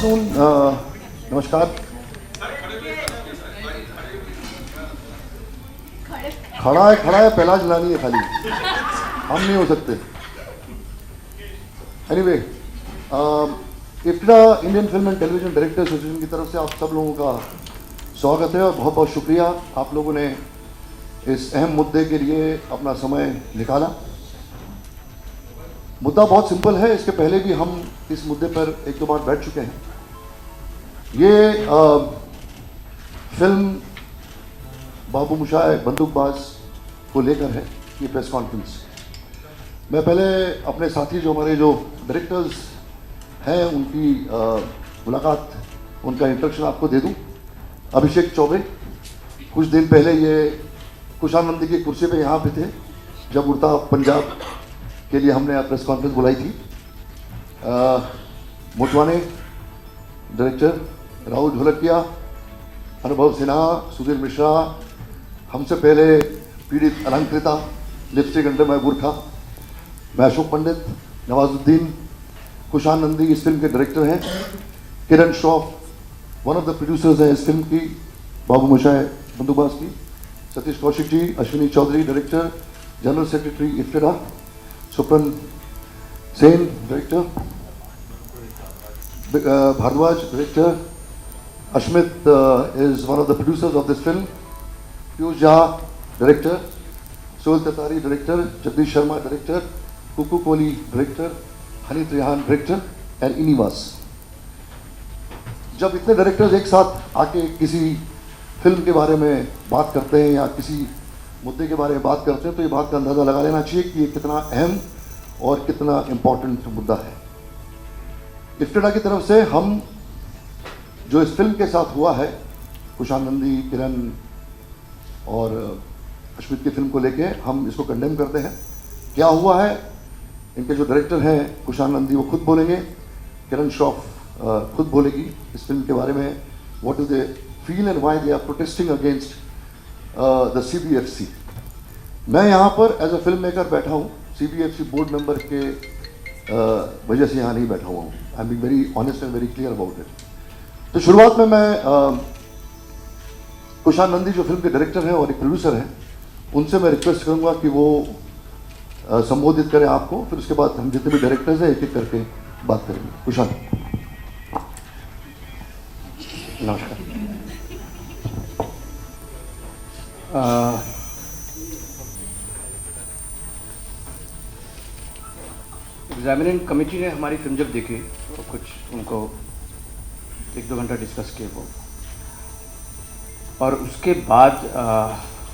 Afternoon, नमस्कार। खड़ा है पहला जलानी है खाली, हम नहीं हो सकते। Anyway, IFTDA Indian film and television director association की तरफ से आप सब लोगों का स्वागत है और बहुत बहुत शुक्रिया आप लोगों ने इस अहम मुद्दे के लिए अपना समय निकाला। मुद्दा बहुत सिंपल है, इसके पहले भी हम इस मुद्दे पर एक दो बार बैठ चुके हैं। ये फिल्म बाबू मोशाय बंदूकबाज को लेकर है ये प्रेस कॉन्फ्रेंस। मैं पहले अपने साथी जो हमारे जो डायरेक्टर्स हैं उनकी मुलाकात, उनका इंट्रोडक्शन आपको दे दूं। अभिषेक चौबे कुछ दिन पहले ये कुशाल नंदी की कुर्सी पे यहाँ पे थे जब उड़ता पंजाब के लिए हमने प्रेस कॉन्फ्रेंस बुलाई थी। मोटवाने डायरेक्टर, राहुल ढोलकिया, अनुभव सिन्हा, सुधीर मिश्रा, हमसे पहले पीड़ित अलंकृता, लिपस्टिक अंडर माय बुरखा, मैं अशोक पंडित, नवाजुद्दीन, कुशाल नंदी इस फिल्म के डायरेक्टर हैं, Kiran Shroff one of the producers हैं इस फिल्म की बाबू मोशाय बंदूकबाज की, Satish Kaushik ji, Ashwini Chaudhary director, general secretary IFTDA, Supan Sen director, Bhardwaj director, Ashmit is one of the producers of this film, Piyush Jha director, Sohail Tatari director, Jagdish Sharma director, Kuku Kohli director, Honey Trehan director and इनिवास। जब इतने डायरेक्टर्स एक साथ आके किसी फिल्म के बारे में बात करते हैं या किसी मुद्दे के बारे में बात करते हैं तो ये बात का अंदाज़ा लगा लेना चाहिए कि ये कितना अहम और कितना इम्पोर्टेंट मुद्दा है। इफ्टेडा की तरफ से हम जो इस फिल्म के साथ हुआ है, कुशाल नंदी, किरण और अश्मित की फिल्म को लेके हम इसको कंडेम करते हैं। क्या हुआ है इनके जो डायरेक्टर हैं कुशाल नंदी वो खुद बोलेंगे, किरण श्रॉफ खुद बोलेगी इस फिल्म के बारे में, what do they feel and why they are protesting against the CBFC। मैं यहाँ पर एज अ फिल्म मेकर बैठा हूँ, CBFC बोर्ड मेंबर के वजह से यहाँ नहीं बैठा हुआ हूँ। I am being very honest and very clear about it. तो शुरुआत में मैं कुशाल नंदी जो फिल्म के डायरेक्टर हैं और एक प्रोड्यूसर हैं, उनसे मैं रिक्वेस्ट करूँगा कि वो संबोधित करें आपको, फिर उसके बाद हम जितने भी डायरेक्टर्स हैं एक एक करके बात करेंगे। कुशाल। नमस्कार। एग्जामिनेंट कमेटी ने हमारी फिल्म जब देखी तो कुछ उनको 1-2 घंटा डिस्कस किए वो, और उसके बाद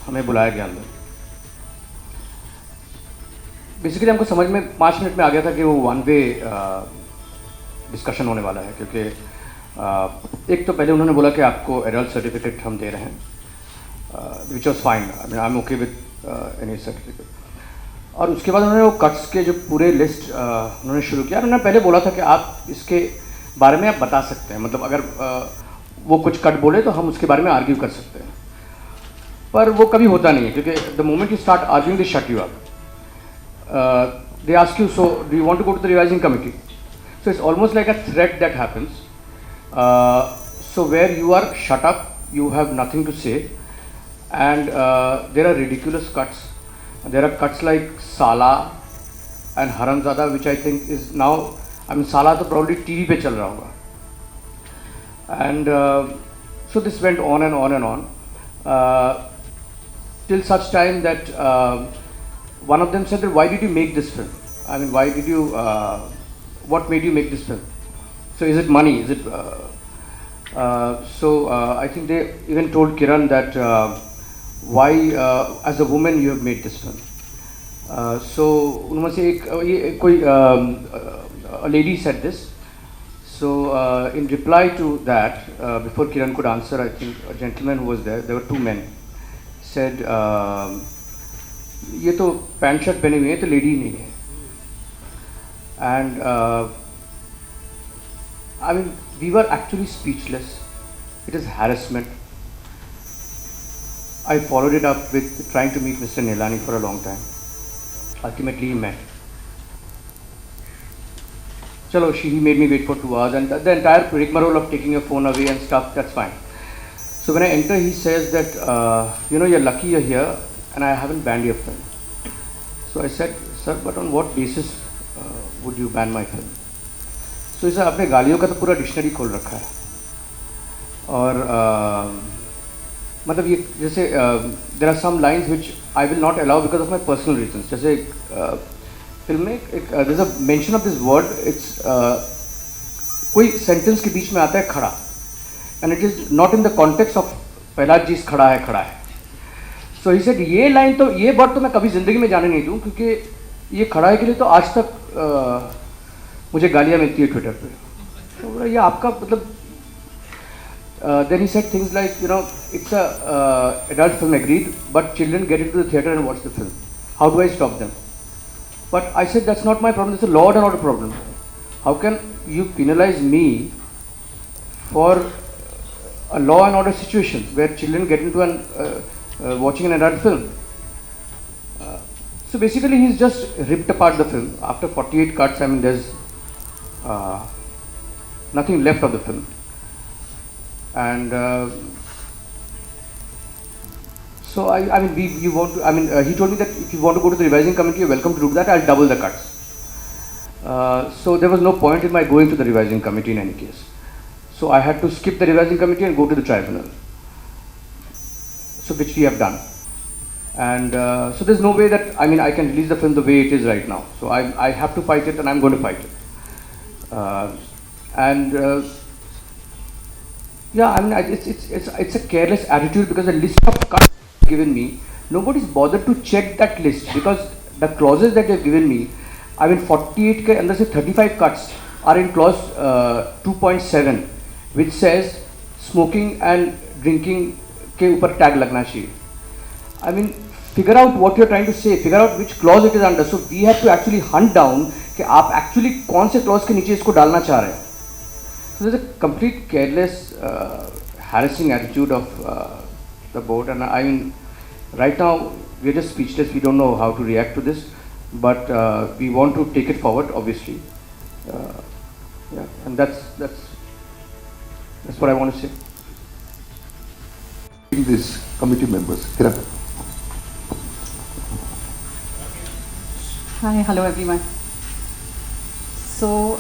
हमें बुलाया गया अंदर। बेसिकली हमको समझ में 5 मिनट में आ गया था कि वो वन वे डिस्कशन होने वाला है, क्योंकि एक तो पहले उन्होंने बोला कि आपको एडल्ट सर्टिफिकेट हम दे रहे हैं, which was fine, I am okay with any certificate. और उसके बाद उन्होंने वो कट्स के जो पूरे लिस्ट उन्होंने शुरू किया। उन्होंने पहले बोला था कि आप इसके बारे में आप बता सकते हैं, मतलब अगर वो कुछ कट बोले तो हम उसके बारे में आर्ग्यू कर सकते हैं, पर वो कभी होता नहीं है, क्योंकि the moment you start arguing they shut you up. They ask you, so do you want to go to the revising committee? So it's almost like a threat that happens. So where you are shut up, you have nothing to say, and there are ridiculous cuts. There are cuts like Sala and Haramzada, which I think is now, I mean Sala तो probably TV पे चल रहा होगा, and so this went on and on and on till such time that one of them said that why did you make this film? I mean, why did you what made you make this film? So is it money? Is it I think they even told Kiran that why as a woman you have made this film. So उनमें से एक कोई a lady said this. So in reply to that, before Kiran could answer, I think a gentleman who was there were 2 men, said ये तो pant shirt पहनी हुई है तो लेडी नहीं है. And I mean, we were actually speechless. It is harassment. I followed it up with trying to meet Mr. Nilani for a long time. Ultimately, he met. chalo, he made me wait for 2 hours, and the entire rigmarole of taking your phone away and stuff, that's fine. So when I enter, he says that, you're lucky you're here, and I haven't banned your film. So I said, sir, but on what basis would you ban my film? So he said, आपने गालियों का तो पूरा dictionary खोल रखा है, और मतलब ये जैसे there are some lines which I will not allow because of my personal reasons. जैसे फिल्म में there's a mention of this word, it's कोई सेंटेंस के बीच में आता है खड़ा, and it is not in the context of Prahlad ji खड़ा है. So he said ये लाइन तो ये वर्ड तो मैं कभी ज़िंदगी में जाने नहीं दूँ, क्योंकि ये खड़ा है के लिए तो आज तक मुझे गालियाँ मिलती है ट्विटर पे. तो ये आपका मतलब then he said things like, it's a adult film, agreed, but children get into the theater and watch the film. How do I stop them? But I said that's not my problem, it's a law and order problem. How can you penalize me for a law and order situation where children get into watching an adult film? So basically he's just ripped apart the film. After 48 cuts, I mean, there's nothing left of the film. And so I mean, he told me that if you want to go to the revising committee, you're welcome to do that. I'll double the cuts. So there was no point in my going to the revising committee in any case. So I had to skip the revising committee and go to the tribunal. So which we have done. And so there's no way that, I can release the film the way it is right now. So I have to fight it, and I'm going to fight it. Yeah, it's a careless attitude, because the list of cuts given me, nobody's bothered to check that list, because the clauses that they've given me, 48 के अंदर से 35 cuts are in clause 2.7, which says smoking and drinking के ऊपर tag लगना चाहिए. Figure out what you're trying to say, figure out which clause it is under. So we have to actually hunt down कि आप actually कौन से clause के नीचे इसको डालना चाह रहे हैं. So there's a complete careless, harassing attitude of the board, and right now we're just speechless. We don't know how to react to this, but we want to take it forward, obviously. Yeah, and that's what I want to say. These committee members, Kiran. Hi, hello everyone. So.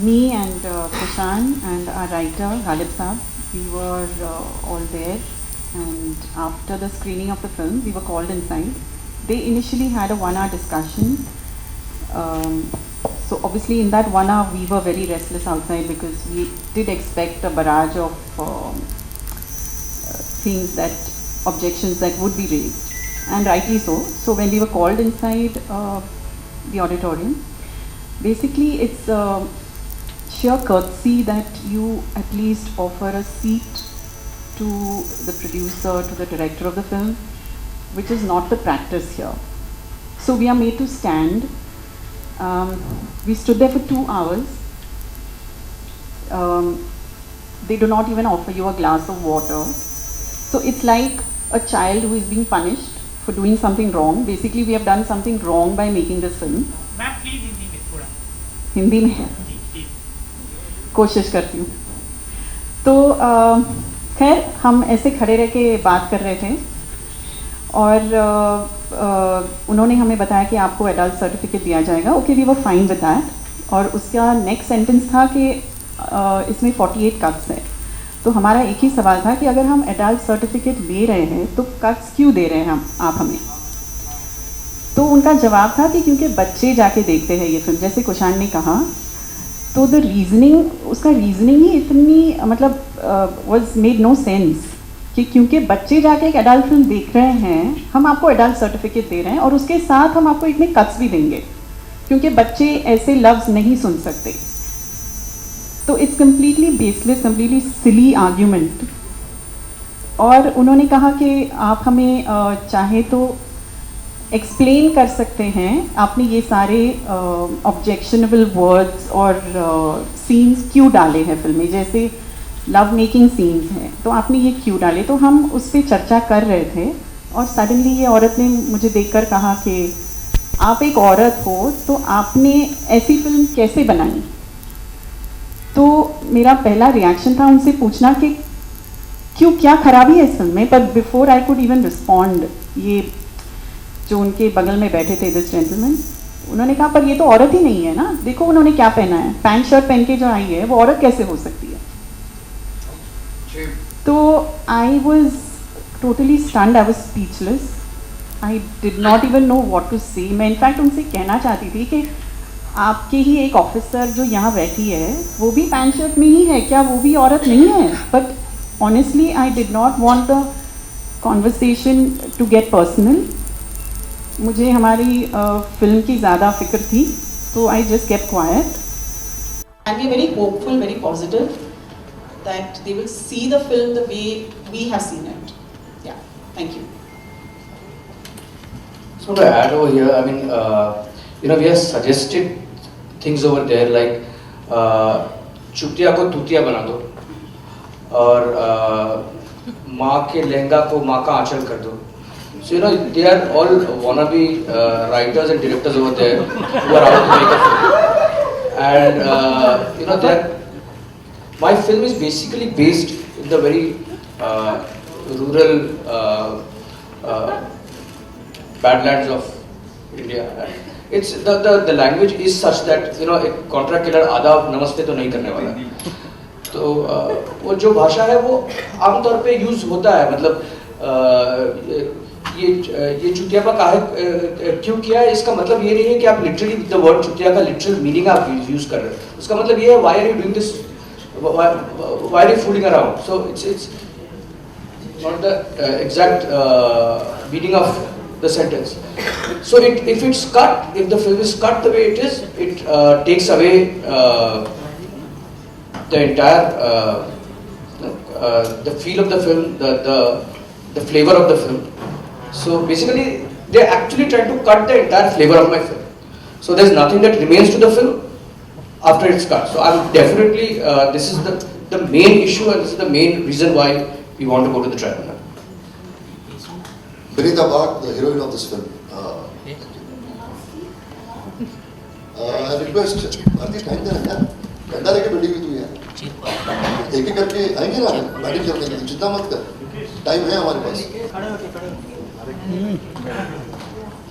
Me and Kushan and our writer Ghalib Saab, we were all there, and after the screening of the film, we were called inside. They initially had a 1-hour discussion. So obviously in that 1 hour, we were very restless outside, because we did expect a barrage of things objections that would be raised, and rightly so. So when we were called inside the auditorium, basically it's sheer courtesy that you at least offer a seat to the producer, to the director of the film, which is not the practice here. So we are made to stand. We stood there for 2 hours. They do not even offer you a glass of water. So it's like a child who is being punished for doing something wrong. Basically, we have done something wrong by making this film. Ma'am, please Hindi में थोड़ा. हिंदी में कोशिश करती हूँ. तो खैर हम ऐसे खड़े रह के बात कर रहे थे, और उन्होंने हमें बताया कि आपको एडल्ट सर्टिफिकेट दिया जाएगा. Okay, we were fine with that. और उसका नेक्स्ट सेंटेंस था कि इसमें 48 कट्स है. तो हमारा एक ही सवाल था कि अगर हम एडल्ट सर्टिफिकेट ले रहे हैं तो कट्स क्यों दे रहे हैं आप हमें. तो उनका जवाब था कि क्योंकि बच्चे जाके देखते हैं ये फिल्म, जैसे कुशान ने कहा. तो द रीजनिंग, उसका रीजनिंग ही इतनी मतलब वाज मेड नो सेंस कि क्योंकि बच्चे जाके एक एडल्ट फिल्म देख रहे हैं, हम आपको एडल्ट सर्टिफिकेट दे रहे हैं, और उसके साथ हम आपको इतने कट्स भी देंगे क्योंकि बच्चे ऐसे लफ्ज़ नहीं सुन सकते. तो it's completely baseless, completely silly argument. और उन्होंने कहा कि आप हमें चाहे तो एक्सप्लेन कर सकते हैं, आपने ये सारे ऑब्जेक्शनेबल वर्ड्स और सीन्स क्यों डाले हैं फिल्म में, जैसे लव मेकिंग सीन्स हैं, तो आपने ये क्यों डाले. तो हम उस पर चर्चा कर रहे थे, और सडनली ये औरत ने मुझे देखकर कहा कि आप एक औरत हो तो आपने ऐसी फिल्म कैसे बनाई? तो मेरा पहला रिएक्शन था उनसे पूछना कि क्यों, क्या खराबी है इस फिल्म में? पर before I could even respond, ये जो उनके बगल में बैठे थे दिस जेंटलमैन, उन्होंने कहा पर ये तो औरत ही नहीं है ना, देखो उन्होंने क्या पहना है, पैंट शर्ट पहन के जो आई है वो औरत कैसे हो सकती है? तो I was totally stunned, I was speechless, I did not even know what to say. मैं इनफैक्ट उनसे कहना चाहती थी कि आपके ही एक ऑफिसर जो यहाँ बैठी है वो भी पैंट शर्ट में ही है, क्या वो भी औरत नहीं है? But honestly I did not want the conversation to get personal. मुझे हमारी फिल्म की ज़्यादा फिक्र थी, तो I just kept quiet. And we're very hopeful, very positive that they will see the film the way we have seen it. Yeah, thank you. So to add over here, I mean, we have suggested things over there like चुटिया को तुतिया बना दो और माँ के लहंगा को माँ का आंचल कर दो. So they are all wannabe writers and directors over there who are out to make a film. And my film is basically based in the very rural badlands of India. It's the language is such that एक contract killer आधा नमस्ते तो नहीं करने वाला. तो वो जो भाषा है वो आमतौर पे यूज होता है. मतलब ये चुतियापा क्यों किया है, इसका मतलब ये नहीं है कि आप लिटरली द वर्ड चुतिया का लिटरल मीनिंग आप यूज कर रहे हो. उसका मतलब ये है why are you doing this, why are you fooling around. So it's not the exact meaning of the sentence. So if it's cut, if the film is cut the way it is, it takes away the entire the feel of the film, the flavor of the film. So basically they actually try to cut the entire flavor of my film. So there's nothing that remains to the film after it's cut. So I'm definitely this is the main issue, and this is the main reason why we want to go to the tribunal. Vinita Bhatt, the heroine of this film. I request, Bharti, time देना यार, डंडा लेके बैठी हुई तू यार. एक एक करके आएंगे ना, बैटिंग करने के लिए, चिंता मत कर, टाइम है हमारे पास.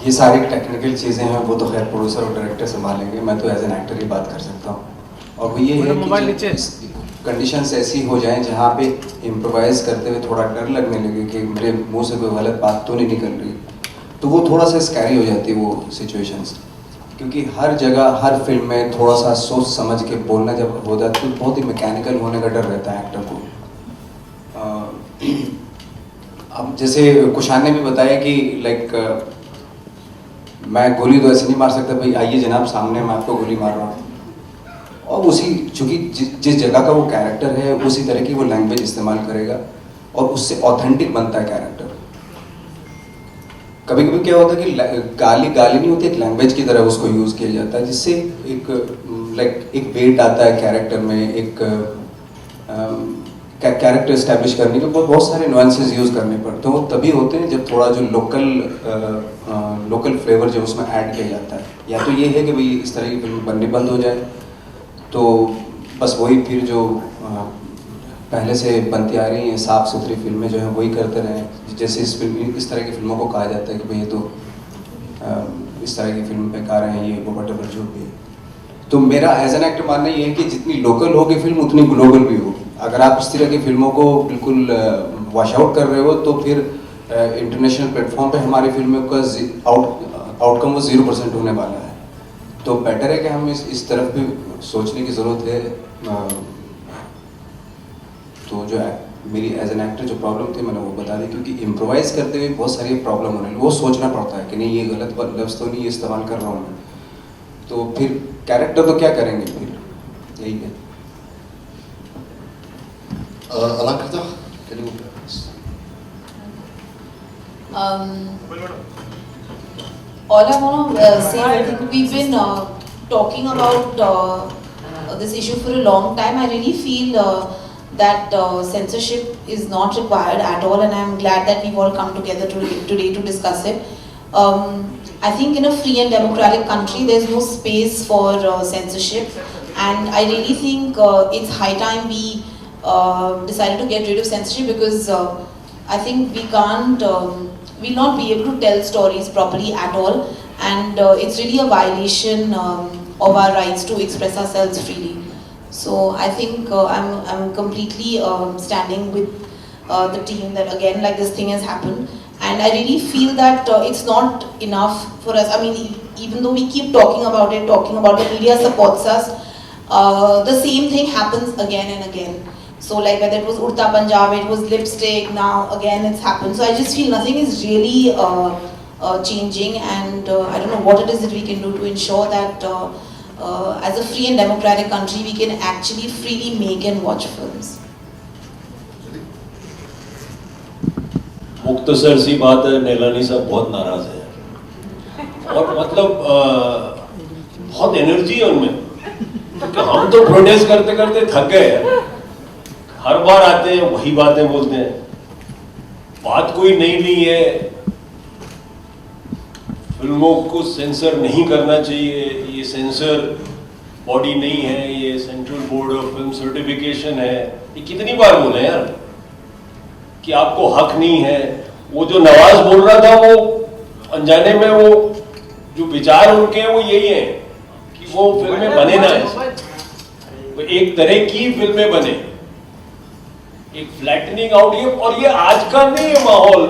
ये सारी टेक्निकल चीज़ें हैं वो तो खैर प्रोड्यूसर और डायरेक्टर संभालेंगे. मैं तो एज एन एक्टर ही बात कर सकता हूँ. और वो ये है कि कंडीशंस ऐसी हो जाएं जहाँ पे इम्प्रोवाइज करते हुए थोड़ा डर लगने लगे कि मेरे मुंह से कोई गलत बात तो नहीं निकल रही, तो वो थोड़ा सा स्कैरी हो जाती है वो सिचुएशंस. क्योंकि हर जगह हर फिल्म में थोड़ा सा सोच समझ के बोलना जब होता है तो बहुत ही मैकेनिकल होने का डर रहता है एक्टर को. अब जैसे कुशान ने भी बताया कि लाइक मैं गोली तो ऐसे नहीं मार सकता, भाई आइए जनाब सामने मैं आपको गोली मार रहा हूँ. और उसी चूँकि जिस जगह का वो कैरेक्टर है उसी तरह की वो लैंग्वेज इस्तेमाल करेगा और उससे ऑथेंटिक बनता है कैरेक्टर. कभी कभी क्या होता है कि गाली नहीं होती, एक लैंग्वेज की तरह उसको यूज़ किया जाता है, जिससे एक वेट आता है कैरेक्टर में, एक कैरेक्टर इस्टेब्लिश करने के बहुत सारे नुआंसेस यूज़ करने पड़ते हैं. वो तभी होते हैं जब थोड़ा जो लोकल फ्लेवर जो उसमें ऐड किया जाता है. या तो ये है कि भाई इस तरह की फिल्म बननी बंद हो जाए, तो बस वही फिर जो पहले से बनती आ रही हैं साफ़ सुथरी फिल्में जो हैं वही करते रहें. जैसे इस तरह की फिल्मों को कहा जाता है कि भाई ये तो इस तरह की फिल्म बेकार हैं, ये वो वटेवर जो भी है. तो मेरा एज एन एक्टर मानना ये है कि जितनी लोकल होगी फिल्म उतनी ग्लोबल भी होगी. अगर आप इस तरह की फिल्मों को बिल्कुल वॉश आउट कर रहे हो तो फिर इंटरनेशनल प्लेटफॉर्म पे हमारी फिल्मों का आउटकम वो 0% होने वाला है. तो बेटर है कि हम इस तरफ भी सोचने की ज़रूरत है. तो जो मेरी एज एन एक्टर जो प्रॉब्लम थी मैंने वो बता दी, क्योंकि इम्प्रोवाइज़ करते हुए बहुत सारी प्रॉब्लम होने लगी. वो सोचना पड़ता है कि नहीं ये गलत लफ्ज़ तो नहीं इस्तेमाल कर रहा हूँ मैं, तो फिर कैरेक्टर तो क्या करेंगे, फिर यही है. Alakrita, can you? All I want to say, I think we've been talking about this issue for a long time. I really feel that censorship is not required at all, and I'm glad that we've all come together today to discuss it. I think in a free and democratic country, there's no space for censorship, and I really think it's high time we decided to get rid of censorship, because I think we can't, we'll not be able to tell stories properly at all, and it's really a violation of our rights to express ourselves freely. So I think I'm completely standing with the team that again, like, this thing has happened, and I really feel that it's not enough for us. I mean, even though we keep talking about it, the media supports us, the same thing happens again and again. So like whether it was Urta Punjab, it was lipstick, now again it's happened. So I just feel nothing is really changing, and I don't know what it is that we can do to ensure that as a free and democratic country, we can actually freely make and watch films. मुख्तसर सी बात है, नीलानी साहब बहुत नाराज है और मतलब बहुत एनर्जी है उनमें, क्योंकि हम तो प्रोटेस्ट करते करते थक गए हैं। हर बार आते हैं वही बातें बोलते हैं, बात कोई नई नहीं है। फिल्मों को सेंसर नहीं करना चाहिए, ये सेंसर बॉडी नहीं है, ये central board of film certification है। ये कितनी बार बोले यार कि आपको हक नहीं है। वो जो नवाज बोल रहा था, वो अनजाने में वो जो विचार उनके हैं वो यही है कि वो फिल्में बने ना, वो एक तरह की फिल्में बने, एक फ्लैटनिंग आउट। ये और ये आज का नहीं है माहौल।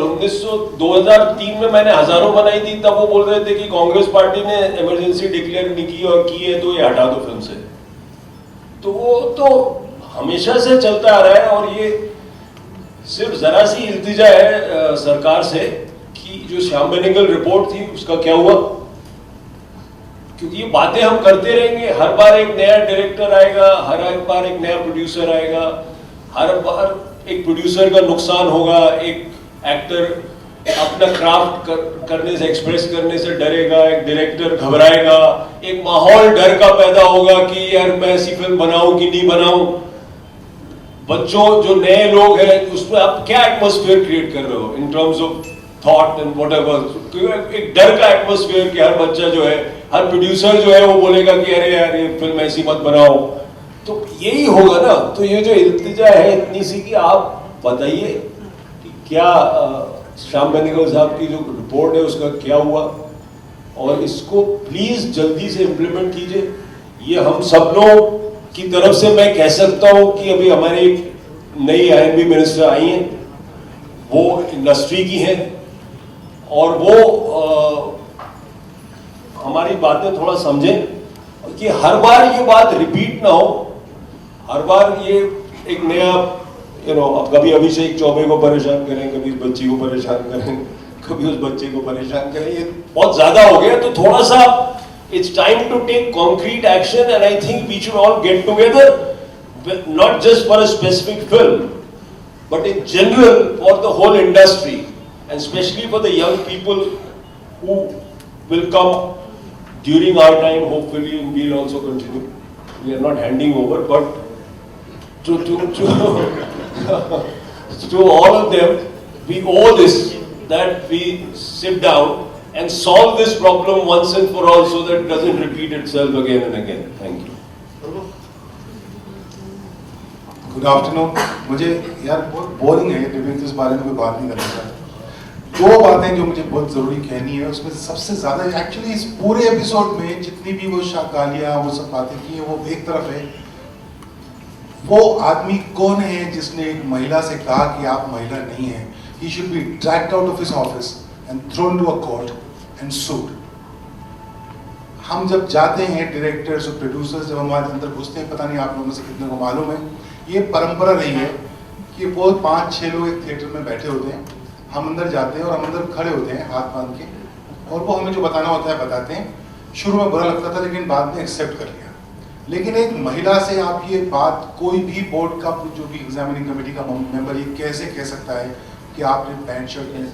2003 में मैंने हजारों बनाई थी, तब वो बोल रहे थे कि कांग्रेस पार्टी ने इमरजेंसी डिक्लेयर नहीं की और की है तो ये हटा दो फिल्म से। तो वो तो हमेशा से चलता आ रहा है, और ये सिर्फ जरा सी इल्तिजा है सरकार से कि जो श्याम बेनेगल रिपोर्ट थी उसका क्या हुआ, क्योंकि ये बातें हम करते रहेंगे। हर बार एक नया डायरेक्टर आएगा, हर बार एक नया प्रोड्यूसर आएगा, हर बार एक प्रोड्यूसर का नुकसान होगा, एक एक्टर अपना क्राफ्ट करने से, एक्सप्रेस करने से डरेगा, एक डायरेक्टर घबराएगा, एक माहौल डर का पैदा होगा कि यार मैं ऐसी फिल्म बनाऊं कि नहीं बनाऊं। बच्चों जो नए लोग हैं उसमें आप क्या एटमॉस्फेयर क्रिएट कर रहे हो in terms of thought and whatever. एक डर का एटमॉस्फेयर कि हर बच्चा जो है, हर प्रोड्यूसर जो है वो बोलेगा कि अरे यार ये फिल्म ऐसी मत बनाओ, तो यही होगा ना। तो ये जो इल्तिजा है इतनी सी कि आप बताइए कि क्या श्याम बेनेगल साहब की जो रिपोर्ट है उसका क्या हुआ, और इसको प्लीज जल्दी से इम्प्लीमेंट कीजिए। ये हम सब लोग की तरफ से मैं कह सकता हूं कि अभी हमारी एक नई आईएनबी मिनिस्टर आई हैं, वो इंडस्ट्री की हैं, और वो हमारी बातें थोड़ा समझें कि हर बार ये बात रिपीट ना हो। हर बार ये एक नया अब कभी अभिषेक चौबे को परेशान करें, कभी इस बच्ची को परेशान करें, कभी उस बच्चे को परेशान करें, ये बहुत ज्यादा हो गया। तो थोड़ा सा it's time to take concrete action, and I think we should all get together, not just for a specific film, but in general for the whole industry, and especially for the young people who will come during our time, hopefully, and we'll also continue. We are not handing over, but to all of them, we owe this, that we sit down and solve this problem once and for all, so that it doesn't repeat itself again and again. Thank you. Good afternoon. मुझे यार बहुत boring है debate, इस बारे में कोई बात नहीं करना चाहता। दो बातें जो मुझे बहुत ज़रूरी कहनी है, उसमें सबसे ज़्यादा एक्चुअली इस पूरे एपिसोड में जितनी भी वो गालियाँ वो सब बातें की हैं, वो एक तरफ है। वो आदमी कौन है जिसने एक महिला से कहा कि आप महिला नहीं हैं? He should be dragged out of his office and thrown to a court and sued. हम जब जाते हैं डायरेक्टर्स और प्रोड्यूसर्स, जब हमारे अंदर घुसते हैं, पता नहीं आप लोगों में से कितने को मालूम है, ये परंपरा रही है कि वो 5-6 लोग एक थिएटर में बैठे होते हैं, हम अंदर जाते हैं और हम अंदर खड़े होते हैं हाथ बांध के, और वो हमें जो बताना होता है बताते हैं। शुरू में बुरा लगता था, लेकिन बाद में एक्सेप्ट कर लिया। लेकिन एक महिला से आप ये बात, कोई भी बोर्ड का जो भी एग्जामिनिंग कमेटी का मेंबर ये कैसे कह सकता है कि आपने पैंट शर्ट में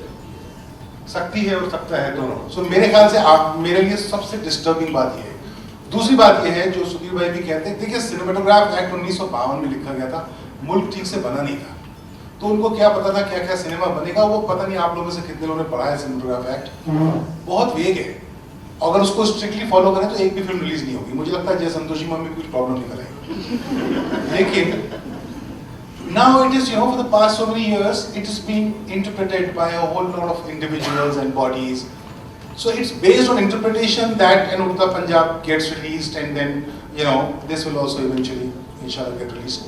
सकती है और सकता है दोनों। सो मेरे ख्याल से आप, मेरे लिए सबसे डिस्टर्बिंग बात ये है। दूसरी बात ये है जो सुधीर भाई भी कहते हैं, देखिए सिनेमेटोग्राफ एक्ट 1952 में लिखा गया था, मुल्क ठीक से बना नहीं था। तो उनको क्या पता था क्या क्या सिनेमा बनेगा, वो पता नहीं आप लोगों में से कितने लोगों ने पढ़ा है सिनेमेटोग्राफ एक्ट, बहुत वेग है। अगर उसको स्ट्रिक्टली फॉलो करें तो एक भी फिल्म रिलीज नहीं होगी। मुझे लगता है जय संतोषी मम्मी कुछ प्रॉब्लम नहीं करेगी। लेकिन now it is, for the past so many years, it is being interpreted by a whole lot of individuals and bodies. So it's based on interpretation that Urta Punjab gets released, and then this will also eventually, inshallah, get released.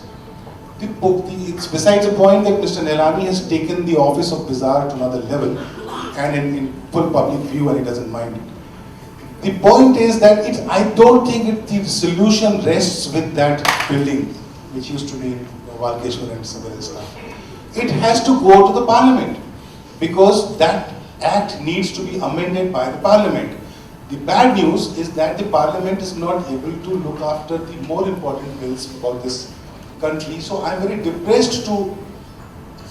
It's besides the point that Mr. Nilani has taken the office of Bazaar to another level, and in full public view, and he doesn't mind. The point is that I don't think the solution rests with that building, which used to be Walkeshwar and somewhere else. It has to go to the parliament, because that act needs to be amended by the parliament. The bad news is that the parliament is not able to look after the more important bills about this country. So I'm very depressed to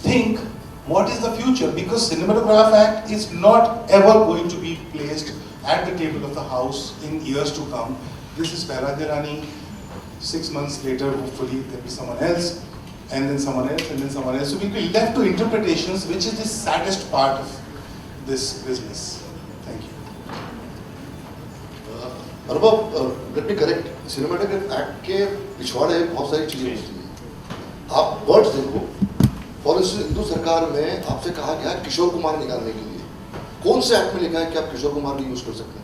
think what is the future, because Cinematograph Act is not ever going to be placed at the table of the House in years to come. This is Paradilani. 6 months later, hopefully, there'll be someone else, and then someone else, and then someone else. So we'll be left to interpretations, which is the saddest part of this business. Thank you. अनुभव, let me correct. Cinematograph act के पिछवाड़े बहुत सारी चीजें होती हैं। आप words देखो। फॉर इंस्टेंस, हिंदू सरकार में आपसे कहा गया किशोर कुमार निकालने के लिए। कौन से एक्ट में लिखा है कि आप किशोर कुमार नहीं यूज कर सकते?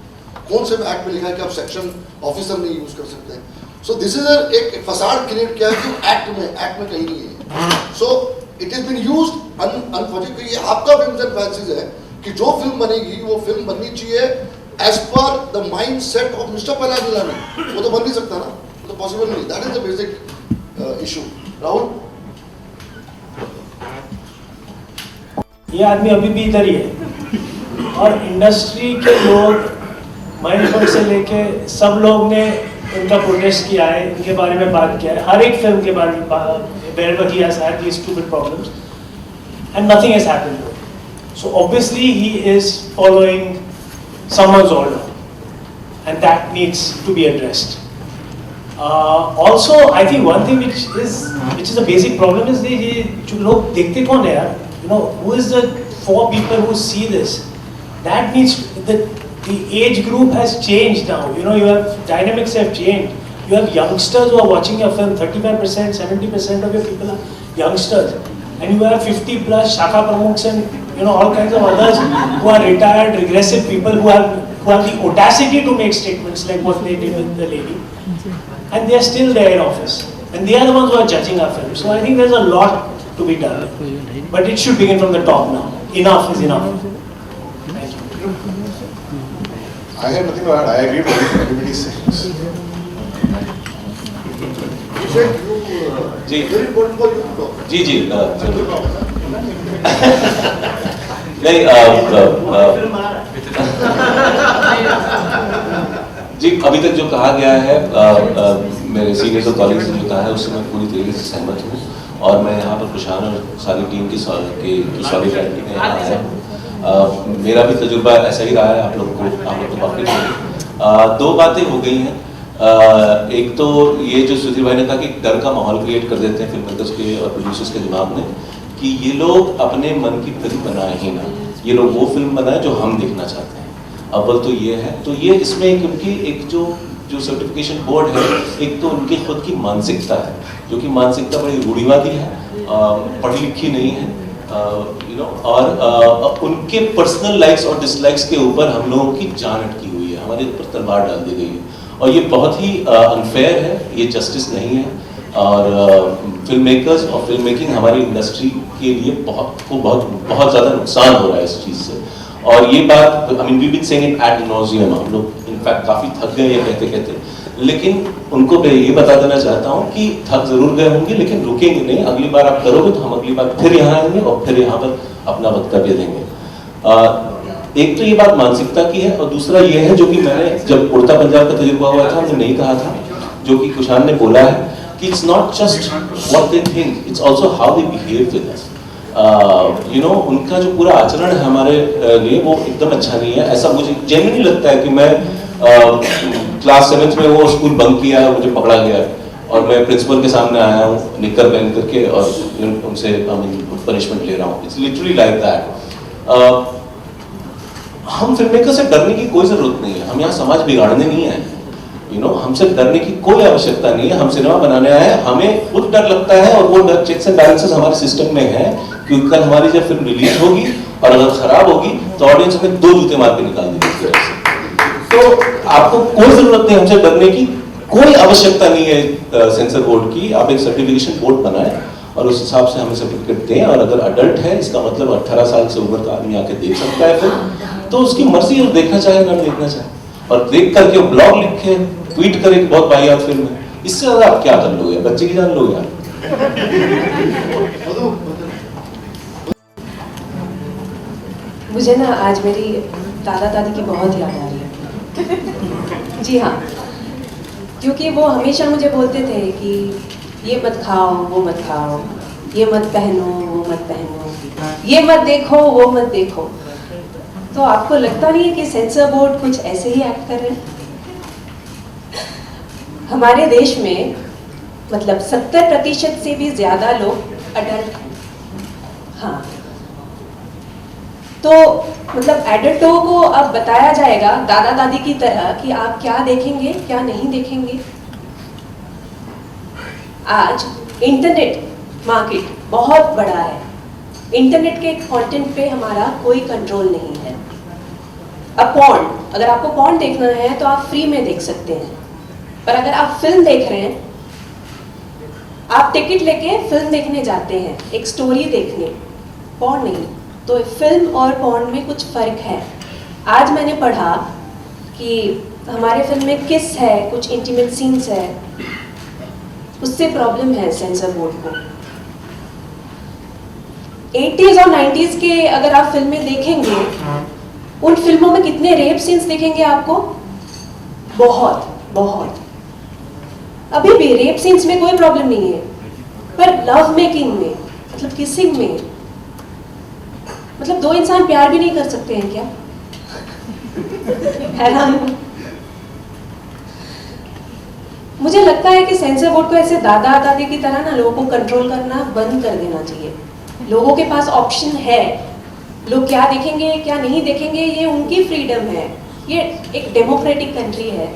कौन से एक्ट में लिखा है कि आप सेक्शन ऑफिसर नहीं यूज कर सकते? सो दिस इज एक फसाड क्रिएट किया है कि एक्ट में कहीं नहीं है। So it is been used unfortunately. ये आपका विम्स एंड फैंसीज है कि जो फिल्म बनेगी वो फिल्म बननी चाहिए as per the mind set of mister Palani. वो तो बन नहीं सकता ना, वो तो पॉसिबल नहीं। That is the basic issue. Rahul, ये आदमी अभी भी इधर ही है, और इंडस्ट्री के लोग, मैनेजमेंट से लेके सब लोग ने उनका प्रोटेस्ट किया है, इनके बारे में बात किया है, हर एक फिल्म के बारे में wherever he has had these stupid problems, and nothing has happened. So obviously he is following someone's order, and that needs to be addressed. Also, I think one thing which is a basic problem is जो लोग देखते कौन है यार? Who is the 4 people who see this? That needs the age group has changed now. You have dynamics have changed. You have youngsters who are watching your film. 35%, 70% of your people are youngsters, and you have 50 plus Shaka Pramukhs and all kinds of others who are retired, regressive people who have the audacity to make statements like what they did with the lady, and they are still there in office, and they are the ones who are judging our film. So I think there's a lot to be done, but it should begin from the top now. Enough is enough. I have nothing to add. I agree with everything everybody says. जी जी नहीं जी, अभी तक जो कहा गया है मेरे seniors और colleagues ने जो कहा है उससे मैं पूरी तरीके से सहमत हूँ, और मैं यहाँ पर खुशान और सारी टीम की सॉलिडैरिटी में यहाँ आया हूँ। मेरा भी तजुर्बा ऐसा ही रहा है, आप लोग तो वाकिफ हैं। 2 बातें हो गई हैं। एक तो ये जो सुधीर भाई ने कहा कि डर का माहौल क्रिएट कर देते हैं फिल्म मेकर्स के और प्रोड्यूसर्स के दिमाग में कि ये लोग अपने मन की फिल्म बनाए ही ना, ये लोग वो फिल्म बनाए जो हम देखना चाहते हैं। अव्वल तो ये है, तो ये इसमें उनकी एक जो सर्टिफिकेशन बोर्ड है, एक तो उनकी खुद की मानसिकता है, जो कि मानसिकता बड़ी रूढ़िवादी है, पढ़ी लिखी नहीं है, और उनके पर्सनल लाइक्स और डिसलाइक्स के ऊपर हम लोगों की जान अटकी हुई है, हमारे ऊपर तलवार डाल दी गई है, और ये बहुत ही अनफेयर है, ये जस्टिस नहीं है। और फिल्म मेकर्स और फिल्म मेकिंग हमारी इंडस्ट्री के लिए बहुत ज़्यादा नुकसान हो रहा है इस चीज़ से। और ये बात I mean we been saying it ad nauseam, हम लोग इनफैक्ट काफ़ी थक गए ये कहते कहते, लेकिन उनको मैं ये बता देना चाहता हूँ कि थक जरूर गए होंगे लेकिन रुकेंगे नहीं। अगली बार आप करोगे तो हम अगली बार फिर यहाँ आएंगे और फिर यहाँ पर अपना वक्तव्य देंगे। एक तो ये बात मानसिकता की है, और दूसरा ये है जो कि मैंने जब उड़ता पंजाब का तजुर्बा हुआ था हमने नहीं कहा था, जो कि कुशान ने बोला है कि it's not just what they think, it's also how they behave with us. उनका जो पूरा आचरण है हमारे लिए वो एकदम अच्छा नहीं है। ऐसा मुझे जेन्युइनली लगता है कि मैं क्लास 7th में वो स्कूल बंक किया, मुझे पकड़ा गया, और मैं प्रिंसिपल के सामने आया हूँ निक्कर पहन करके और उनसे पनिशमेंट ले रहा हूँ। It's literally like that. हम फिल्म मेकर से डरने की कोई जरूरत नहीं है, हम यहाँ समाज बिगाड़ने नहीं आए, हमसे डरने की कोई आवश्यकता नहीं है। हम सिनेमा बनाने आए हैं, हमें खुद डर लगता है और वो डर चेक्स एंड बैलेंसेस हमारे सिस्टम में है, क्योंकि कल हमारी जब फिल्म रिलीज होगी और अगर खराब होगी तो ऑडियंस हमें 2 जूते मार के निकाल देगी। तो आपको कोई जरूरत नहीं हमसे डरने की, कोई आवश्यकता नहीं है सेंसर बोर्ड की। आप एक सर्टिफिकेशन बोर्ड बनाएं और उस हिसाब से हमें सर्टिफिकेट दें, और अगर अडल्ट है इसका मतलब 18 साल से ऊपर का आदमी आके देख सकता है फिल्म, तो उसकी मर्जी है, देखना चाहे ना देखना चाहे, और देख करके ब्लॉग लिखे ट्वीट करे कि बहुत वाहियात फिल्म है। इससे ज्यादा आप क्या कर लोगे, बच्चे की जान लोगे यार। मुझे ना आज मेरी दादा दादी की बहुत याद आ रही है। जी हाँ, क्योंकि वो हमेशा मुझे बोलते थे कि ये मत खाओ, वो मत खाओ, ये मत पहनो, वो मत पहनो, ये मत देखो, वो मत देखो। तो आपको लगता नहीं है कि सेंसर बोर्ड कुछ ऐसे ही एक्ट कर रहे हैं? हमारे देश में मतलब 70% से भी ज्यादा लोग अडल्ट हैं। हाँ, तो मतलब एडल्टों को अब बताया जाएगा दादा दादी की तरह कि आप क्या देखेंगे क्या नहीं देखेंगे। आज इंटरनेट मार्केट बहुत बड़ा है, इंटरनेट के कंटेंट पे हमारा कोई कंट्रोल नहीं है। अब पॉर्न, अगर आपको पॉर्न देखना है तो आप फ्री में देख सकते हैं, पर अगर आप फिल्म देख रहे हैं, आप टिकट लेके फिल्म देखने जाते हैं एक स्टोरी देखने, पॉर्न नहीं, तो फिल्म और पॉर्न में कुछ फर्क है। आज मैंने पढ़ा कि हमारे फिल्म में किस है, कुछ इंटीमेट सीन्स है, उससे प्रॉब्लम है सेंसर बोर्ड को। 80s और 90s के अगर आप फिल्में देखेंगे, उन फिल्मों में कितने रेप सीन्स देखेंगे आपको, बहुत बहुत। अभी भी रेप सीन्स में कोई प्रॉब्लम नहीं है, पर लव मेकिंग में, मतलब किसिंग में, मतलब 2 इंसान प्यार भी नहीं कर सकते हैं क्या? हैरान। मुझे लगता है कि सेंसर बोर्ड को ऐसे दादा दादी की तरह ना लोगों को कंट्रोल करना बंद कर देना चाहिए। लोगों के पास ऑप्शन है, लोग क्या देखेंगे क्या नहीं देखेंगे ये उनकी फ्रीडम है। ये एक डेमोक्रेटिक कंट्री है,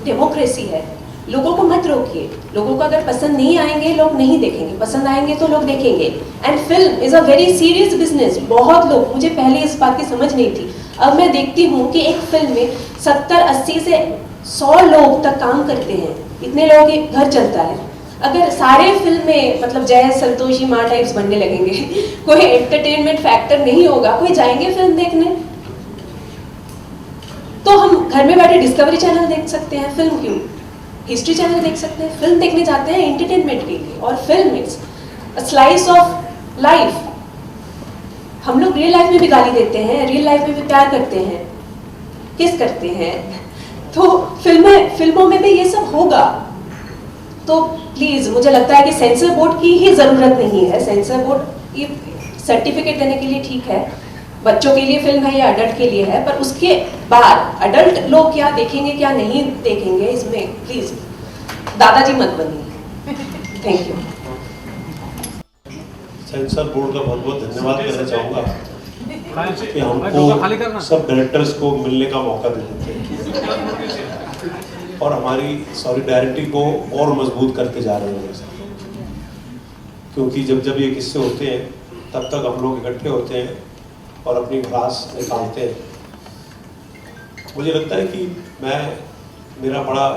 डेमोक्रेसी है। लोगों को मत रोकिए, लोगों को अगर पसंद नहीं आएंगे लोग नहीं देखेंगे, पसंद आएंगे तो लोग देखेंगे। And film is a very serious business. बहुत लोग, मुझे पहले इस बात की समझ नहीं थी, अब मैं देखती हूँ कि एक फिल्म में 70-80 से 100 लोग तक काम करते हैं, इतने लोगों के घर चलता है। अगर सारे फिल्म में मतलब जय संतोषी माँ टाइप्स बनने लगेंगे, कोई एंटरटेनमेंट फैक्टर नहीं होगा, कोई जाएंगे फिल्म देखने? तो हम घर में बैठे डिस्कवरी चैनल देख सकते हैं, फिल्म क्यों? हिस्ट्री चैनल देख सकते हैं। फिल्म देखने जाते हैं एंटरटेनमेंट के लिए, और film is a slice of life. हम लोग रियल लाइफ में भी गाली देते हैं, रियल लाइफ में भी प्यार करते हैं, किस करते हैं, तो फिल्मों में भी ये सब होगा। तो प्लीज, मुझे लगता है कि सेंसर बोर्ड की ही जरूरत नहीं है। सेंसर बोर्ड ये सर्टिफिकेट देने के लिए ठीक है, बच्चों के लिए फिल्म है या अडल्ट के लिए है, पर उसके बाद अडल्ट लोग क्या देखेंगे क्या नहीं देखेंगे, इसमें प्लीज दादाजी मत बनिए। Thank you. सेंसर बोर्ड का बहुत बहुत धन्यवाद करना चाहूँगा कि हमको सब डायरेक्टर्स को मिलने का मौका दे देते हैं और हमारी सॉलिडारिटी को और मजबूत करते जा रहे हैं। क्योंकि जब जब ये किस्से होते हैं तब तक हम लोग इकट्ठे होते हैं और अपनी भड़ास निकालते हैं। मुझे लगता है कि मेरा बड़ा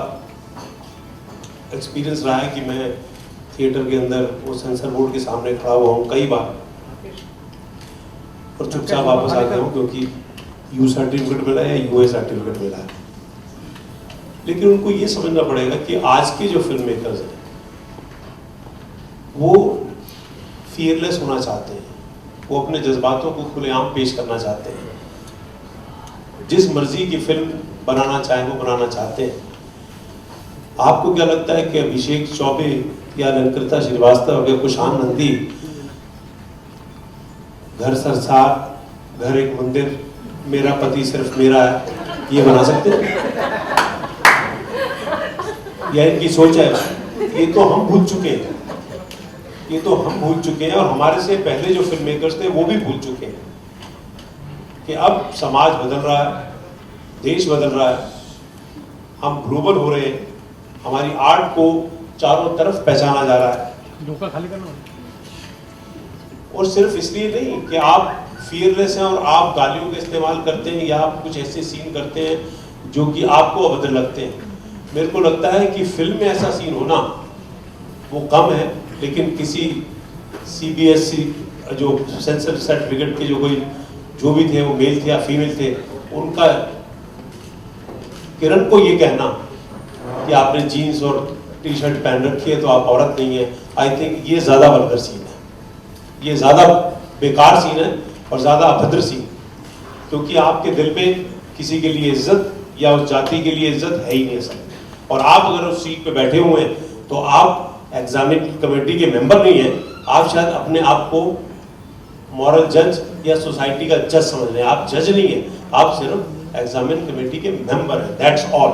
एक्सपीरियंस रहा है कि मैं थिएटर के अंदर वो सेंसर बोर्ड के सामने खड़ा हुआ हूँ कई बार, और चुपचाप वापस आ गया हूँ क्योंकि यू सर्टिफिकेट मिला है या यूए सर्टिफिकेट मिला है। लेकिन उनको ये समझना पड़ेगा कि आज के जो फिल्म मेकर्स हैं वो फियरलेस होना चाहते हैं, वो अपने जज्बातों को खुलेआम पेश करना चाहते हैं, जिस मर्जी की फिल्म बनाना चाहें वो बनाना चाहते हैं। आपको क्या लगता है कि अभिषेक चौबे या लंकृता श्रीवास्तव या कुशान नंदी घर संसार, घर एक मंदिर, मेरा पति सिर्फ मेरा है, ये बना सकते हैं? या इनकी सोच है ये तो हम भूल चुके हैं, ये तो हम भूल चुके हैं और हमारे से पहले जो फिल्म मेकर्स थे वो भी भूल चुके हैं कि अब समाज बदल रहा है, देश बदल रहा है, हम ग्लोबल हो रहे हैं, हमारी आर्ट को चारों तरफ पहचाना जा रहा है। और सिर्फ इसलिए नहीं कि आप फियरलेस हैं और आप गालियों का इस्तेमाल करते हैं या आप कुछ ऐसे सीन करते हैं जो कि आपको अभद्र लगते हैं। मेरे को लगता है कि फिल्म में ऐसा सीन होना वो कम है, लेकिन किसी CBSE जो सेंसर सर्टिफिकेट के जो भी थे वो मेल थे या फीमेल थे, उनका किरण को ये कहना कि आपने जीन्स और टी-शर्ट पहन रखी है तो आप औरत नहीं है, आई थिंक ये ज्यादा वल्गर सीन है, ये ज्यादा बेकार सीन है और ज्यादा अभद्र सीन, क्योंकि आपके दिल में किसी के लिए इज्जत या उस जाति के लिए इज्जत है ही नहीं सकती। और आप अगर उस सीट पे बैठे हुए हैं तो आप एग्जामिनेशन कमेटी के मेंबर नहीं है, आप शायद अपने आप को मॉरल जज या सोसाइटी का जज समझ रहे हैं। आप जज नहीं है, आप सिर्फ एग्जामिनेशन कमेटी के मेंबर हैं, that's all.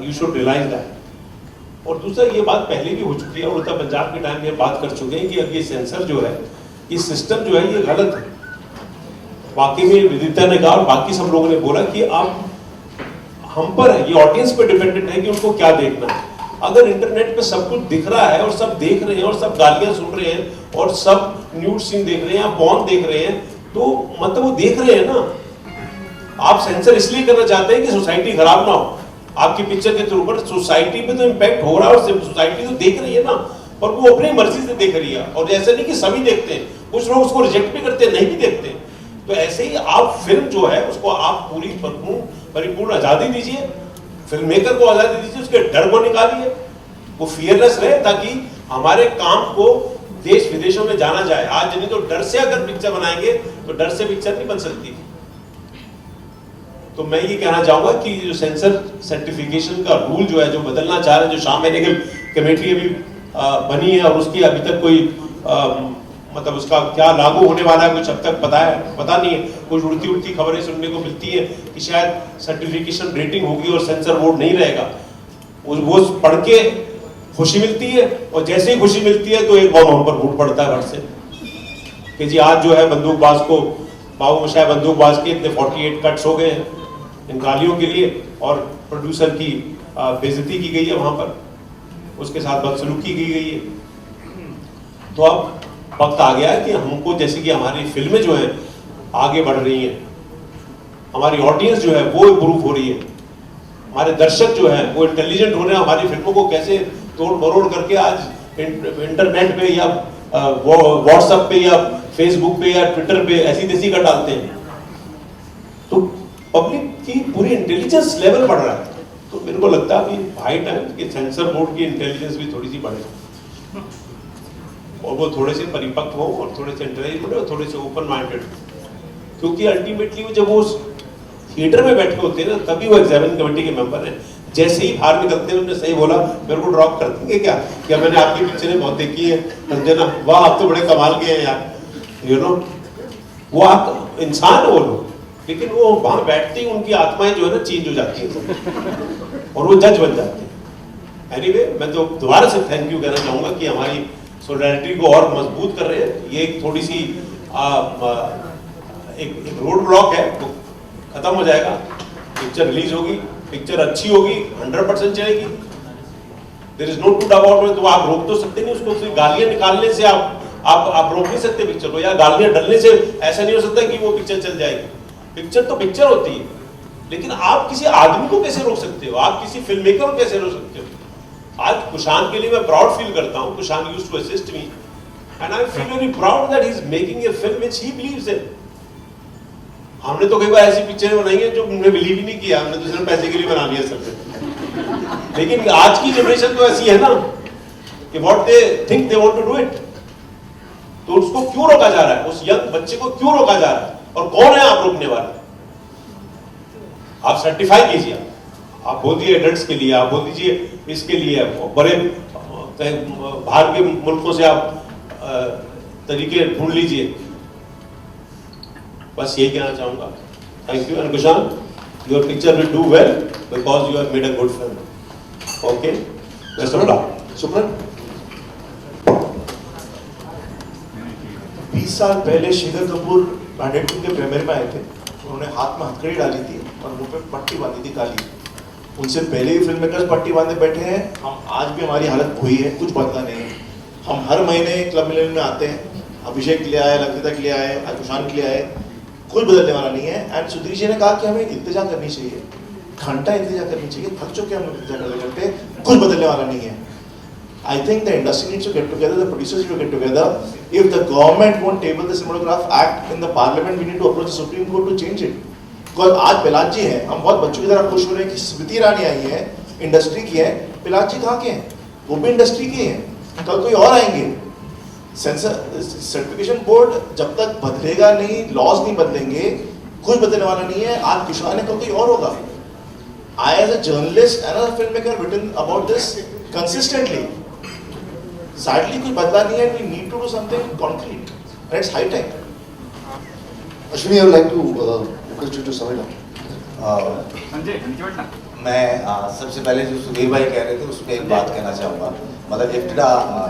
You should realise that. और दूसरा, ये बात पहले भी हो चुकी है, उड़ता पंजाब के टाइम में बात कर चुके हैं कि अब ये सेंसर जो है, ये सिस्टम जो है ये गलत है। वाकई में विदिता ने कहा और बाकी सब लोगों ने बोला कि आप हम पर है, ये ऑडियंस पे डिपेंडेंट है कि उनको क्या देखना है। अगर इंटरनेट पे सब कुछ दिख रहा है और सब देख रहे हैं और सब गालियां सुन रहे हैं और सब न्यूड सीन देख रहे हैं या पॉर्न देख रहे हैं, तो मतलब वो देख रहे हैं ना। आप सेंसर इसलिए करना चाहते हैं कि सोसाइटी खराब ना हो आपकी पिक्चर के थ्रू, पर सोसाइटी पे तो इम्पैक्ट हो रहा है और सोसाइटी तो देख रही है ना, और वो अपनी मर्जी से देख रही है। और ऐसा नहीं कि सभी देखते हैं, कुछ लोग उसको रिजेक्ट भी करते हैं, नहीं भी देखते। तो ऐसे ही आप फिल्म जो है उसको आप पूरी परिपूर्ण आजादी दीजिए, फिल्म मेकर को आजादी दीजिए, उसके डर को निकालिए, वो फियरलेस रहे ताकि हमारे काम को देश विदेशों में जाना जाए। आज नहीं तो डर से अगर पिक्चर बनाएंगे तो डर से पिक्चर नहीं बन सकती। तो मैं ये कहना चाहूंगा कि जो सेंसर सर्टिफिकेशन का रूल जो है, जो बदलना चाह रहे हैं, जो शाह मेडिकल कमेटी अभी बनी है और उसकी अभी तक कोई मतलब उसका क्या लागू होने वाला है कुछ अब तक पता नहीं है। कुछ उड़ती खबरें सुनने को मिलती है कि शायद सर्टिफिकेशन रेटिंग होगी और सेंसर बोर्ड नहीं रहेगा। वो पढ़ के खुशी मिलती है और जैसे ही खुशी मिलती है तो एक बम हम पर फूट पड़ता है घर से कि जी आज जो है बंदूकबाज को बाबू मशाह बंदूकबाज के इतने 48 कट्स हो गए हैं इन गालियों के लिए, और प्रोड्यूसर की बेइज्जती की गई है, वहां पर उसके साथ बदसलूकी की गई है। तो अब वक्त आ गया है कि हमको, जैसे कि हमारी फिल्में जो हैं आगे बढ़ रही हैं, हमारी ऑडियंस जो है वो इम्प्रूव हो रही है, हमारे दर्शक जो है वो इंटेलिजेंट हो रहे हैं, हमारी फिल्मों को कैसे तोड़ मरोड़ करके आज इंटरनेट पे या व्हाट्सएप पे या फेसबुक पे या ट्विटर पे ऐसी तैसी कर डालते हैं। तो पब्लिक की पूरी इंटेलिजेंस लेवल बढ़ रहा है। तो मेरे को लगता है अभी हाई टाइम कि सेंसर बोर्ड की इंटेलिजेंस भी थोड़ी सी बढ़े और वो थोड़े से परिपक्व हो और थोड़े से इंटेलिजेंट और थोड़े से ओपन माइंडेड, क्योंकि अल्टीमेटली जब वो थिएटर में बैठे होते हैं ना, तभी वो एग्जामिनेशन कमेटी के मेंबर हैं। जैसे ही बाहर निकलते हैं, उन्होंने सही बोला, मेरे को ड्रॉप कर देंगे क्या मैंने आपकी पिक्चरें बहुत देखी है, समझे ना, वाह आप तो बड़े कमाल के हैं यार, यू नो। वो आप इंसान हो लोग, लेकिन वो वहां बैठते ही उनकी आत्माएं जो है ना चेंज हो जाती है और वो जज बन जाते हैं। एनीवे, मैं तो दोबारा से थैंक यू कहना चाहूंगा कि हमारी सोलिडारिटी को और मजबूत कर रहे हैं। ये एक थोड़ी सी एक रोड ब्लॉक है, वो खत्म हो जाएगा, पिक्चर रिलीज होगी, पिक्चर अच्छी होगी, 100% चलेगी, there is no doubt about it. तो आप रोक तो सकते नहीं उसको, सिर्फ गालियां निकालने से आप रोक नहीं सकते पिक्चर को, या गालियां डलने से ऐसा नहीं हो सकता कि वो पिक्चर चल जाएगी। पिक्चर तो पिक्चर होती है, लेकिन आप किसी आदमी को कैसे रोक सकते हो, आप किसी फिल्म मेकर को कैसे रोक सकते हो। आज कुशान के लिए मैं प्राउड फील करता हूं, Kushan used to assist me and I feel very proud that he is making a film which he believes in. हमने तो कई बार ऐसी पिक्चरें बनाई है जो हमने बिलीव ही नहीं किया, हमने तो सिर्फ पैसे के लिए बना लिया सब। लेकिन आज की जनरेशन तो ऐसी है ना कि what they think they want to do it, तो उसको क्यों रोका जा रहा है, उस यंग बच्चे को क्यों रोका जा रहा है, और कौन है आप रोकने वाले। आप सर्टिफाई कीजिए, आप बोल दीजिए एडल्ट्स के लिए, आप बोल दीजिए इसके लिए, बड़े बाहर के मुल्कों से आप तरीके ढूंढ लीजिए। बस यही कहना चाहूंगा। Thank you and Kushan, your picture will do well because you have made a good film. Okay, best of luck. Suman 20 साल पहले शेखर कपूर बैंडेड के प्रीमियर में आए थे। उन्होंने हाथ में हथकड़ी डाली थी और मुंह पे पट्टी बांधी थी काली। उनसे पहले ही फिल्म मेकर्स पट्टी बांधे बैठे हैं। हम आज भी हमारी हालत वही है, कुछ बदला नहीं है। हम हर महीने क्लब मिलन में आते हैं, अभिषेक के लिए आए, ललिता के लिए आए, कुशान के लिए आए, कुछ बदलने वाला नहीं है। एंड सुधीर जी ने कहा कि हमें इंतजार करनी चाहिए, घंटा इंतजार करनी चाहिए, थक चुके हम लोग इंतजार करते, कुछ बदलने वाला नहीं है। I think the industry needs to get together, the producers need to get together. If the government won't table the Cinematograph Act in the Parliament, we need to approach the Supreme Court to change it. Because आज पिलाजी जी हैं, हम बहुत बच्चों की तरह खुश हो रहे हैं कि स्मृति ईरानी आई है, इंडस्ट्री की है। पिलाजी जी कहाँ के हैं? वो भी इंडस्ट्री की हैं। कल कोई और आएंगे। सेंसर सर्टिफिकेशन बोर्ड जब तक बदलेगा नहीं, लॉज नहीं बदलेंगे, कुछ बदलने वाला नहीं है। आज कुशान है, कल कोई और होगा। I as a journalist and a filmmaker written about this consistently. Sadly, कोई बदला नहीं है. We need to do something concrete. And it's high time. Ashwini, I would like to request you to sum it up. मैं सबसे पहले जो सुधीर भाई कह रहे थे उस पर एक बात कहना चाहूँगा। मतलब IFTDA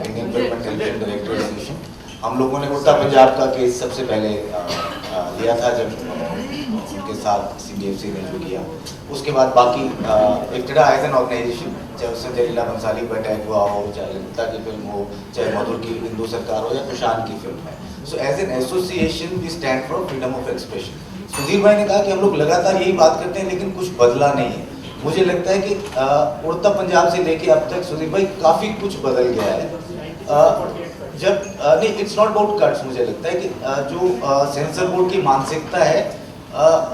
Indian film and television director association, हम लोगों ने उड़ता पंजाब का केस सबसे पहले लिया था जब उनके साथ CBFC ने जो किया। उसके बाद बाकी इफ्तिदा एज एन ऑर्गेनाइजेशन, चाहे उससे जलीला बंसाली पर अटैक हुआ हो, चाहे ललिता की फिल्म हो, चाहे मधुर की हिंदू सरकार हो या कुशान की फिल्म है, so as an association we stand for freedom of expression. Sudhir bhai ने कहा कि हम लोग लगातार यही बात करते हैं लेकिन कुछ बदला नहीं है। मुझे लगता है कि उड़ता पंजाब से लेके अब तक सुधीर भाई काफ़ी कुछ बदल गया है। जब नहीं, इट्स नॉट अबाउट कट्स। मुझे लगता है कि जो सेंसर बोर्ड की मानसिकता है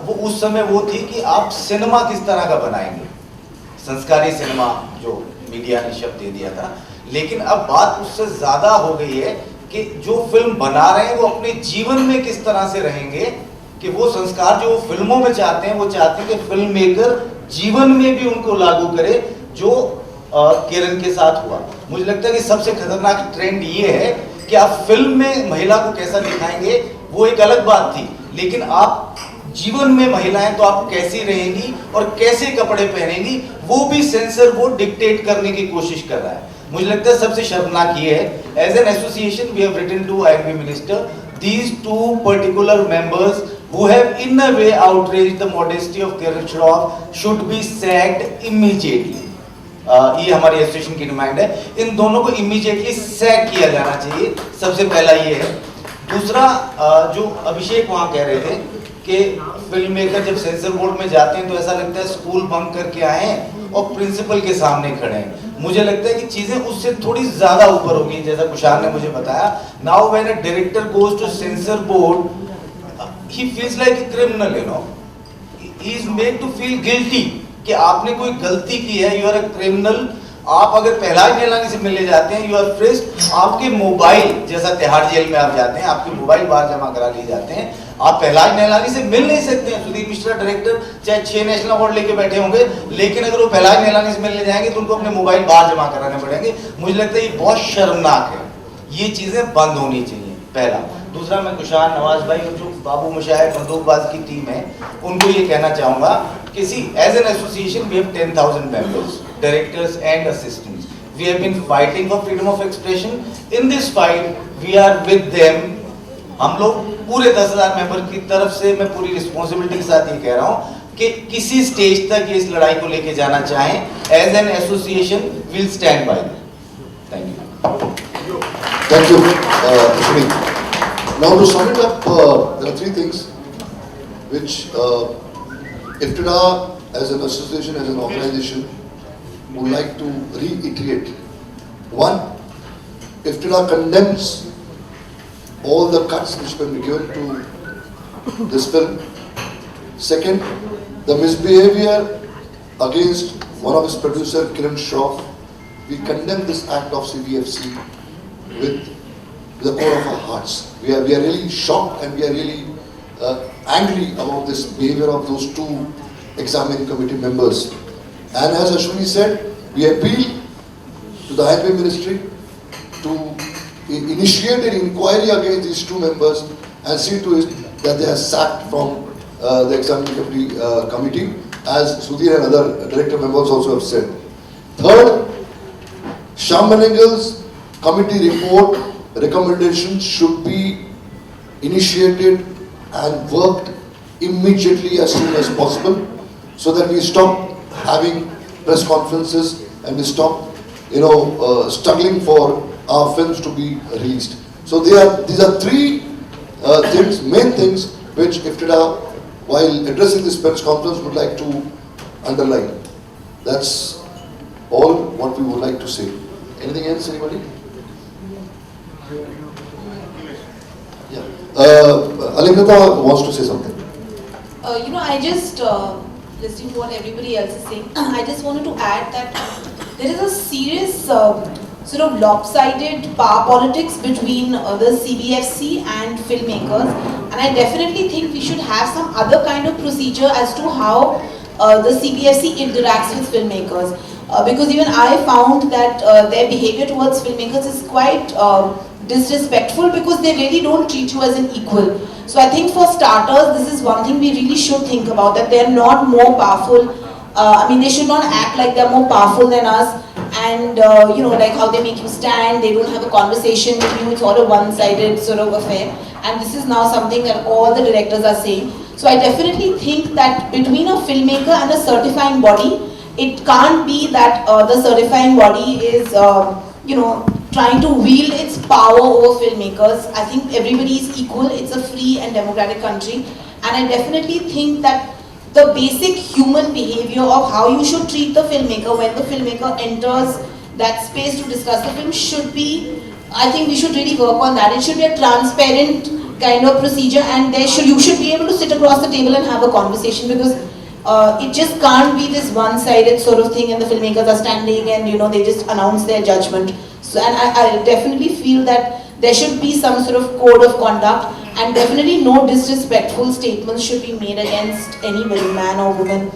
वो उस समय वो थी कि आप सिनेमा किस तरह का बनाएंगे, संस्कारी सिनेमा जो मीडिया ने शब्द दे दिया था। लेकिन अब बात उससे ज़्यादा हो गई है कि जो फिल्म बना रहे हैं वो अपने जीवन में किस तरह से रहेंगे, कि वो संस्कार जो वो फिल्मों में चाहते हैं, वो चाहते हैं कि फिल्म मेकर जीवन में भी उनको लागू करे, जो किरण के साथ हुआ। मुझे लगता है कि सबसे खतरनाक ट्रेंड ये है कि आप फिल्म में महिला को कैसा दिखाएंगे वो एक अलग बात थी, लेकिन आप जीवन में महिलाएं तो आप कैसी रहेंगी और कैसे कपड़े पहनेंगी वो भी सेंसर बोर्ड डिक्टेट करने की कोशिश कर रहा है। मुझे लगता है सबसे शर्मनाक ये है, as an association we have written to INB minister, these two particular members who have in a way outraged the modesty of Kiran Shroff should be sacked immediately. ये हमारी एसोसिएशन की डिमांड है, इन दोनों को इमीडिएटली सैक किया जाना चाहिए। सबसे पहला ये है। दूसरा, जो अभिषेक वहाँ कह रहे थे कि फिल्म मेकर जब सेंसर बोर्ड में जाते हैं तो ऐसा लगता है स्कूल बंक करके आए हैं और प्रिंसिपल के सामने खड़े हैं। मुझे लगता है कि चीजें उससे थोड़ी ज्यादा ऊपर होगी, जैसा कुशान ने मुझे बताया। Now when a director goes to censor board, he feels like a criminal, you know, he is made to feel guilty कि आपने कोई गलती की है, यू आर अ क्रिमिनल। आप अगर पहला नेलानी से मिलने जाते हैं, यू आर फ्रिस्क। आपके मोबाइल, जैसा तिहाड़ जेल में आप जाते हैं, आपके मोबाइल बाहर जमा करा लिए जाते हैं, आप पहला नेलानी से मिल नहीं सकते हैं। सुधीर मिश्रा डायरेक्टर चाहे 6 नेशनल अवार्ड लेके बैठे होंगे, लेकिन अगर वो पहला नेलानी से मिलने जाएंगे तो उनको अपने मोबाइल बाहर जमा कराने पड़ेंगे। मुझे लगता है ये बहुत शर्मनाक है, ये चीजें बंद होनी चाहिए, पहला। दूसरा, मैं कुशान, नवाज भाई और जो बाबू मुशाहिद बंदूकबाज की टीम है उनको ये कहना चाहूंगा कि as an association we have 10,000 members, directors and assistants. We have been fighting for freedom of expression. In this fight we are with them. हम लोग पूरे 10,000 मेंबर की तरफ से, मैं पूरी रिस्पॉन्सिबिलिटी के साथ ये कह रहा हूँ कि किसी स्टेज तक इस लड़ाई को लेके जाना चाहें, as an association will stand by. Thank you. Thank you, Ashwini. Now to sum it up, there are 3 things which IFTDA as an association, as an organization, would like to reiterate. One, IFTDA condemns all the cuts which have been given to this film. Second, the misbehavior against one of its producer, Kiran Shroff. We condemn this act of CBFC with the core of our hearts. We are really shocked and we are really angry about this behavior of those 2 examining committee members. And as Ashwini said, we appeal to the INB Ministry to initiate an inquiry against these 2 members and see to it that they are sacked from the examining committee, as Sudhir and other director members also have said. Third, Shyam Benegal's committee report recommendations should be initiated and worked immediately as soon as possible, so that we stop having press conferences and we stop, struggling for our films to be released. So these are three main things which IFTDA, while addressing this press conference, would like to underline. That's all what we would like to say. Anything else, anybody? Yeah. Alikrita wants to say something. I just, listening to what everybody else is saying, I just wanted to add that there is a serious sort of lopsided power politics between the CBFC and filmmakers, and I definitely think we should have some other kind of procedure as to how the CBFC interacts with filmmakers, because even I found that their behavior towards filmmakers is quite disrespectful, because they really don't treat you as an equal. So I think for starters, this is one thing we really should think about, that they are not more powerful. They should not act like they are more powerful than us, and like how they make you stand, they don't have a conversation with you, it's all a one-sided sort of affair. And this is now something that all the directors are saying. So I definitely think that between a filmmaker and a certifying body, it can't be that the certifying body is, trying to wield its power over filmmakers. I think everybody is equal. It's a free and democratic country. And I definitely think that the basic human behavior of how you should treat the filmmaker when the filmmaker enters that space to discuss the film should be, I think we should really work on that. It should be a transparent kind of procedure, and you should be able to sit across the table and have a conversation, because it just can't be this one-sided sort of thing and the filmmakers are standing and they just announce their judgment. So, and I definitely feel that there should be some sort of code of conduct, and definitely no disrespectful statements should be made against anybody, man or woman,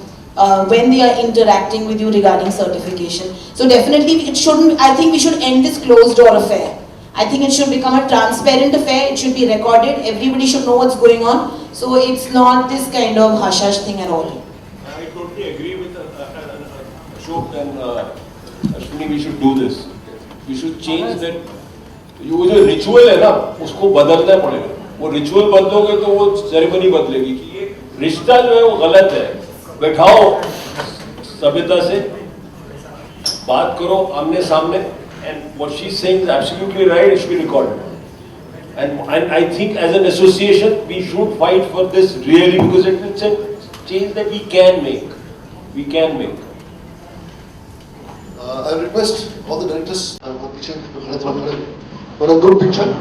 when they are interacting with you regarding certification. So definitely it shouldn't, I think we should end this closed door affair. I think it should become a transparent affair, it should be recorded, everybody should know what's going on. So it's not this kind of hush-hush thing at all. I totally agree with Ashok and Ashwini, we should do this. We should change that. वो जो ritual है ना, उसको बदलना पड़ेगा. वो ritual बदलोगे तो वो सेरेमनी बदलेगी कि ये रिश्ता जो है वो गलत है. बैठाओ सभ्यता से, बात करो आमने सामने, and what she's saying is absolutely right. It should be recorded. And I think as an association we should fight for this really, because it's a change that we can make. We can make. I request all the directors for a group picture.